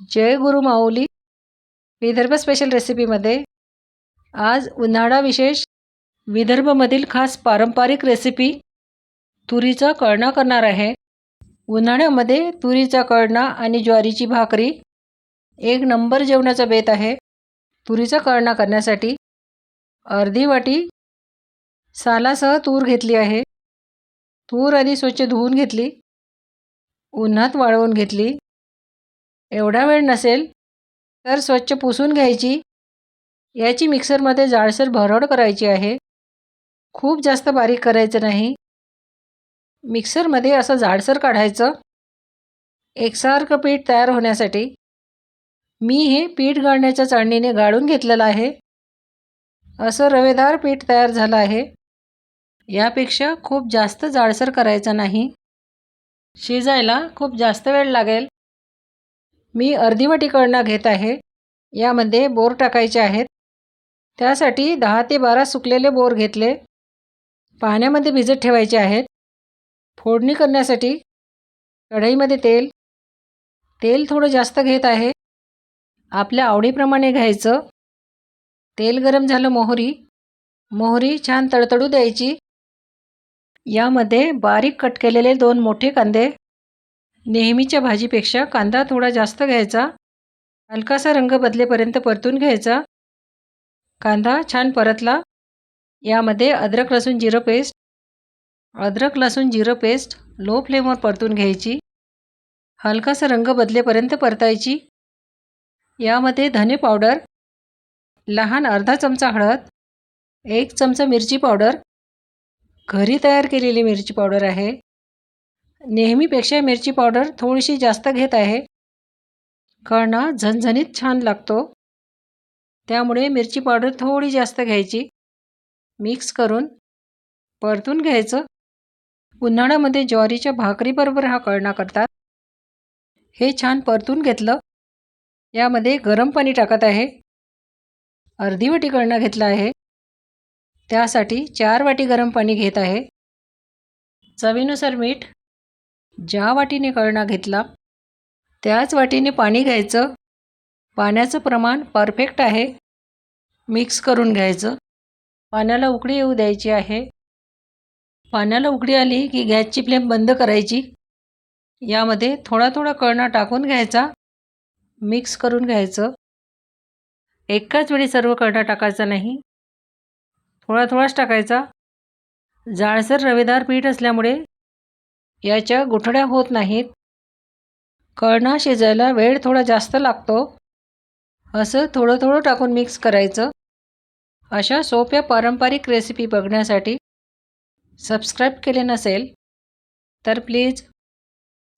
जय गुरु माऊली Vidarbha special रेसिपीमध्ये आज उन्हाळा विशेष विदर्भमधील खास पारंपरिक रेसिपी तुरीचा कळणा करणार आहे। उन्हाळ्यामध्ये तुरीचा कळणा आणि ज्वारीची भाकरी एक नंबर जेवणाचा बेत आहे। तुरीचा कळणा करण्यासाठी अर्धी वाटी सालासह तूर घेतली आहे। तूर आधी स्वच्छ धुवून घेतली, उन्हात वाळवून घेतली। एवढा वेळ नसेल तर स्वच्छ पुसून घ्यायची। याची मिक्सरमध्ये जाडसर भरड करायची आहे, खूप जास्त बारीक करायचं नाही। मिक्सरमध्ये असं जाडसर काढायचं। एकसारखं पीठ तयार होण्यासाठी मी हे पीठ गाळण्याच्या चाळणीने गाळून घेतलेलं आहे। असं रवेदार पीठ तयार झालं आहे। यापेक्षा खूप जास्त जाडसर करायचं नाही, शिजायला खूप जास्त वेळ लागेल। मी अर्धी वाटी कळणा घेत आहे। यामध्ये बोर टाकायचे आहेत। त्यासाठी 10 ते 12 सुकलेले बोर घेतले, पाण्यामध्ये भिजत ठेवायचे आहेत। फोडणी करण्यासाठी कढईमध्ये तेल थोडं जास्त घेत आहे, आपल्या आवडीप्रमाणे घ्यायचं। तेल गरम झालं, मोहरी छान तडतडू द्यायची। यामध्ये बारीक कट केलेले 2 मोठे कांदे, नेहमीच्या भाजीपेक्षा कांदा थोडा जास्त घ्यायचा, हलकासा रंग बदलेपर्यंत परतून घ्यायचा। कांदा छान परतला। यामध्ये अद्रक लसूण जिरं पेस्ट लो फ्लेमवर परतून घ्यायची, हलकासा रंग बदलेपर्यंत परतायची। यामध्ये धने पावडर, लहान अर्धा चमचा हळद, 1 चमचा मिरची पावडर, घरी तयार केलेली मिरची पावडर आहे। नेहमीपेक्षा मिरची पावडर थोडीशी जास्त घेत आहे। कळणा झणझणीत छान लागतो, त्यामुळे मिरची पावडर थोडी जास्त घ्यायची। मिक्स करून परतून घ्यायचं। उन्हाळ्यामध्ये ज्वारीच्या भाकरीबरोबर हा कळणा करतात। हे छान परतून घेतलं। यामध्ये गरम पाणी टाकत आहे। अर्धी वाटी कळणा घेतला आहे, त्यासाठी 4 वाटी गरम पाणी घेत आहे। चवीनुसार मीठ। ज्या वाटीने कळणा घेतला त्याच वाटीने पाणी घ्यायचं। पाण्याचं प्रमाण परफेक्ट आहे। मिक्स करून घ्यायचं। पाण्याला उकळी येऊ द्यायची आहे। पाण्याला उकळी आली की गॅसची फ्लेम बंद करायची। यामध्ये थोडा कळणा टाकून घ्यायचा, मिक्स करून घ्यायचं। एकाच वेळी सर्व कळणा टाकायचा नाही, थोडाच टाकायचा। जाडसर रवेदार पीठ असल्यामुळे याच्या गुठळ्या होत नाहीत। कळणा शिजायला वेळ थोडा जास्त लागतो। असं थोडं टाकून मिक्स करायचं। अशा सोप्या पारंपरिक रेसिपी बघण्यासाठी सबस्क्राईब केले नसेल तर प्लीज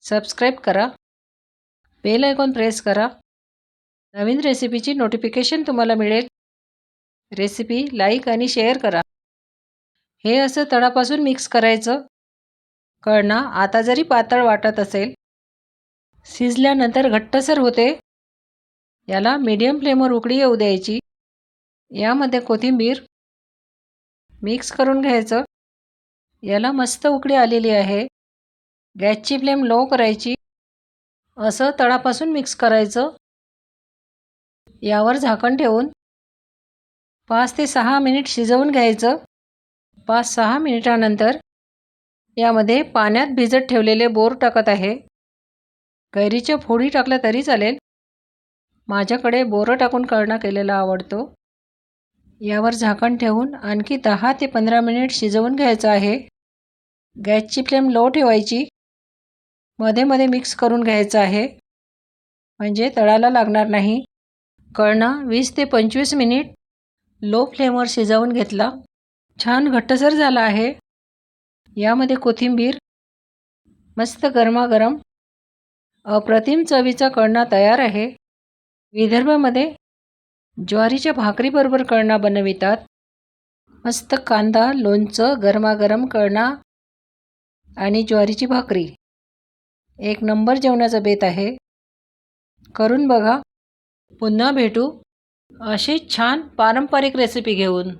सबस्क्राईब करा, बेल आयकॉन प्रेस करा। नवीन रेसिपीची नोटिफिकेशन तुम्हाला मिळेल। रेसिपी लाईक आणि शेअर करा। हे असं तळापासून मिक्स करायचं। कळणा आता जरी पातळ वाटत असेल, शिजल्यानंतर घट्टसर होते। याला मीडियम फ्लेमवर उकळी येऊ द्यायची। यामध्ये कोथिंबीर मिक्स करून घ्यायचं। याला मस्त उकळी आलेली आहे। गॅसची फ्लेम लो करायची। असं तळापासून मिक्स करायचं। यावर झाकण ठेवून 5 ते 6 मिनिट शिजवून घ्यायचं। 5-6 मिनिटानंतर यामध्ये पाण्यात भिजत ठेवलेले बोर टाकत आहे। कैरीच्या फोडी टाकल्या तरी चालेल, माझ्याकडे बोरं टाकून कळणा केलेला आवडतो। यावर झाकण ठेवून आणखी 10 ते 15 मिनिट शिजवून घ्यायचं आहे। गॅसची फ्लेम लो ठेवायची। मध्ये मिक्स करून घ्यायचं आहे, म्हणजे तळाला लागणार नाही। कळणा 20 ते 25 मिनिट लो फ्लेमवर शिजवून घेतला, छान घट्टसर झाला आहे। यामध्ये कोथिंबीर, मस्त गरमागरम अप्रतिम चवीचा कळणा तयार आहे। विदर्भामध्ये ज्वारीच्या भाकरीबरोबर कळणा बनवितात। मस्त कांदा, लोणचं, गरमागरम कळणा आणि ज्वारीची भाकरी एक नंबर जेवणाचा बेत आहे। करून बघा। पुन्हा भेटू अशी छान पारंपरिक रेसिपी घेऊन।